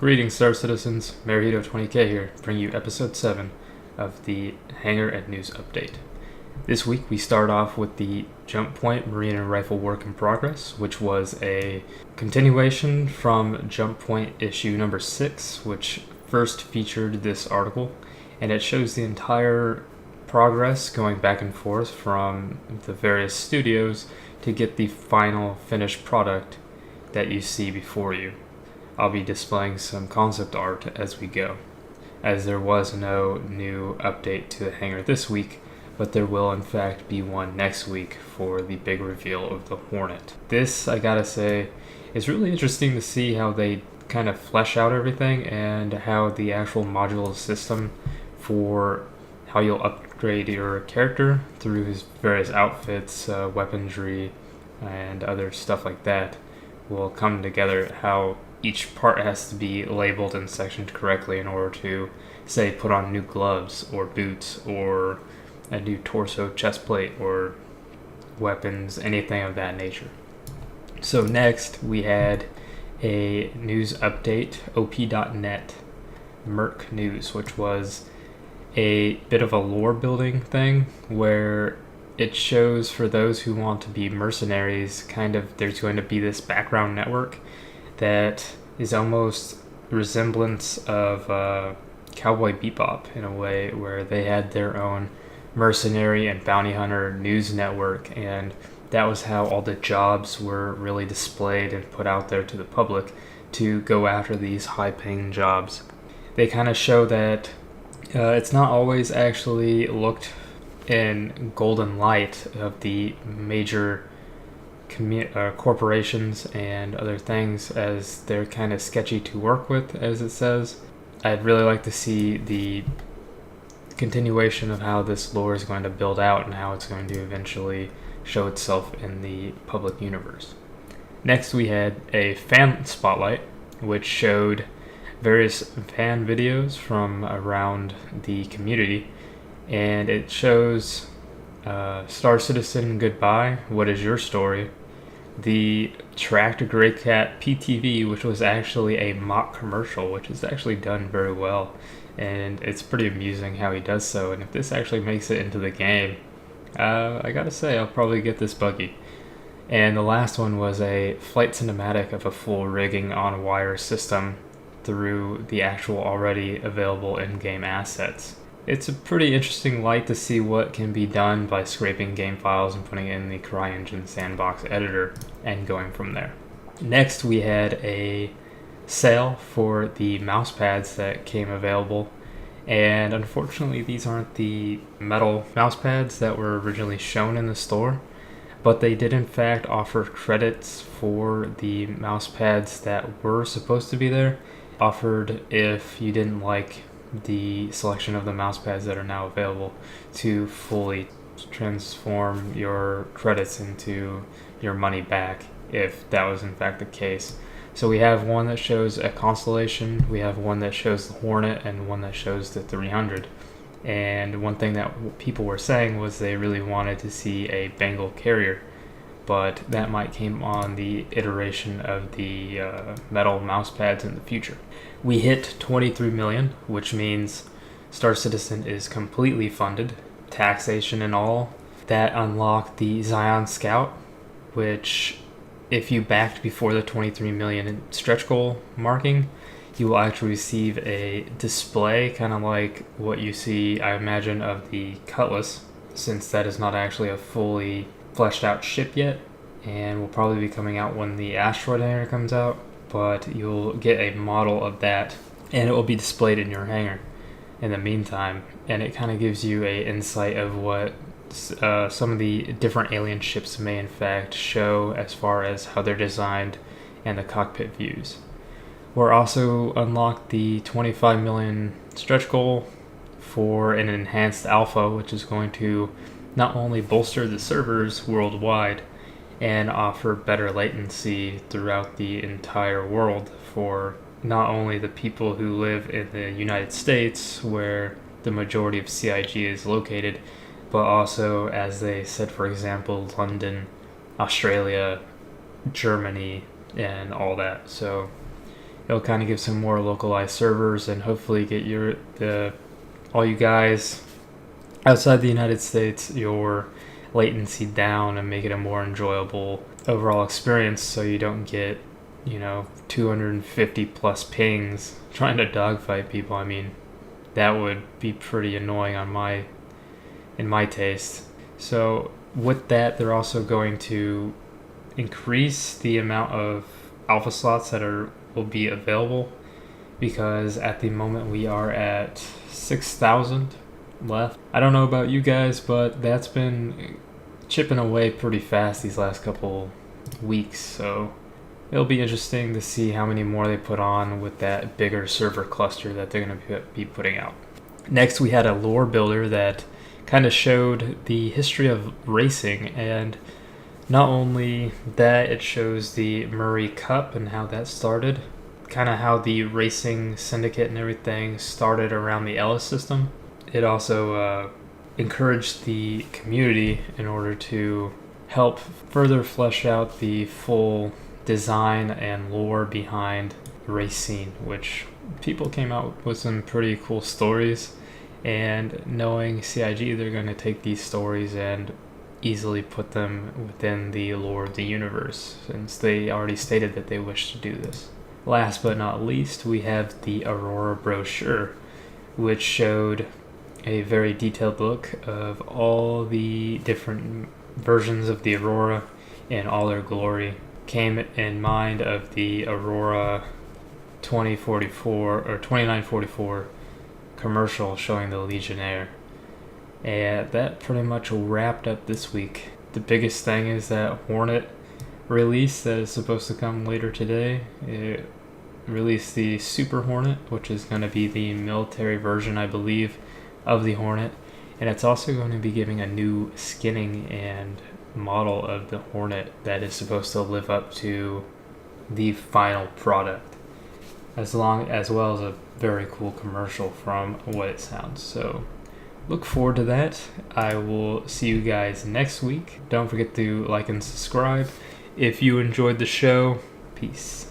Greetings, Star Citizens. Merajito 20K here, bringing you episode 7 of the Hangar and News Update. This week we start off with the Jump Point Marine and Rifle Work in Progress, which was a continuation from Jump Point issue number 6, which first featured this article, and it shows the entire progress going back and forth from the various studios to get the final finished product that you see before you. I'll be displaying some concept art as we go, as there was no new update to the hangar this week, but there will in fact be one next week for the big reveal of the Hornet. This, I gotta say, is really interesting to see how they kind of flesh out everything and how the actual modular system for how you'll upgrade your character through his various outfits, weaponry, and other stuff like that will come together, how each part has to be labeled and sectioned correctly in order to, say, put on new gloves or boots or a new torso chest plate or weapons, anything of that nature. So next we had a news update, op.net Merc News, which was a bit of a lore building thing where it shows for those who want to be mercenaries, kind of there's going to be this background network that is almost resemblance of Cowboy Bebop in a way, where they had their own mercenary and bounty hunter news network, and that was how all the jobs were really displayed and put out there to the public to go after these high-paying jobs. They kind of show that it's not always actually looked in golden light of the major corporations and other things, as they're kind of sketchy to work with, as it says. I'd really like to see the continuation of how this lore is going to build out and how it's going to eventually show itself in the public universe. Next we had a fan spotlight, which showed various fan videos from around the community, and it shows Star Citizen Goodbye, What Is Your Story? The Tracked Grey Cat PTV, which was actually a mock commercial, which is actually done very well, and it's pretty amusing how he does so. And if this actually makes it into the game, I gotta say I'll probably get this buggy. And the last one was a flight cinematic of a full rigging on wire system through the actual already available in-game assets. It's a pretty interesting light to see what can be done by scraping game files and putting it in the CryEngine sandbox editor and going from there. Next we had a sale for the mouse pads that came available, and unfortunately these aren't the metal mouse pads that were originally shown in the store, but they did in fact offer credits for the mouse pads that were supposed to be there, offered if you didn't like the selection of the mouse pads that are now available to fully transform your credits into your money back, if that was in fact the case. So we have one that shows a Constellation, we have one that shows the Hornet, and one that shows the 300. And one thing that people were saying was they really wanted to see a Bengal carrier, but that might come on the iteration of the metal mouse pads in the future. We hit 23 million, which means Star Citizen is completely funded, taxation and all. That unlocked the Zion Scout, which if you backed before the 23 million stretch goal marking, you will actually receive a display, kind of like what you see, I imagine, of the Cutlass, since that is not actually a fully fleshed out ship yet, and will probably be coming out when the asteroid hangar comes out, but you'll get a model of that and it will be displayed in your hangar in the meantime, and it kind of gives you a insight of what some of the different alien ships may in fact show as far as how they're designed and the cockpit views. We're also unlocked the 25 million stretch goal for an enhanced alpha, which is going to not only bolster the servers worldwide and offer better latency throughout the entire world for not only the people who live in the United States, where the majority of CIG is located, but also, as they said, for example, London, Australia, Germany, and all that. So It'll kind of give some more localized servers and hopefully get all you guys outside the United States, your latency down and make it a more enjoyable overall experience, so you don't get 250 plus pings trying to dogfight people. I mean, that would be pretty annoying in my taste. So with that, they're also going to increase the amount of alpha slots that will be available, because at the moment we are at 6,000 left. I don't know about you guys, but that's been chipping away pretty fast these last couple weeks, so it'll be interesting to see how many more they put on with that bigger server cluster that they're going to be putting out. Next, we had a lore builder that kind of showed the history of racing, and not only that, it shows the Murray Cup and how that started, kind of how the racing syndicate and everything started around the Ellis system. It also encouraged the community in order to help further flesh out the full design and lore behind the race scene, which people came out with some pretty cool stories, and knowing CIG, they're going to take these stories and easily put them within the lore of the universe, since they already stated that they wish to do this. Last but not least, we have the Aurora brochure, which showed a very detailed look of all the different versions of the Aurora in all their glory. Came in mind of the Aurora 2044 or 2944 commercial showing the Legionnaire. And that pretty much wrapped up this week. The biggest thing is that Hornet release that is supposed to come later today. It released the Super Hornet, which is going to be the military version, I believe, of the Hornet, and it's also going to be giving a new skinning and model of the Hornet that is supposed to live up to the final product, as well as a very cool commercial from what it sounds. So look forward to that. I will see you guys next week. Don't forget to like and subscribe if you enjoyed the show. Peace.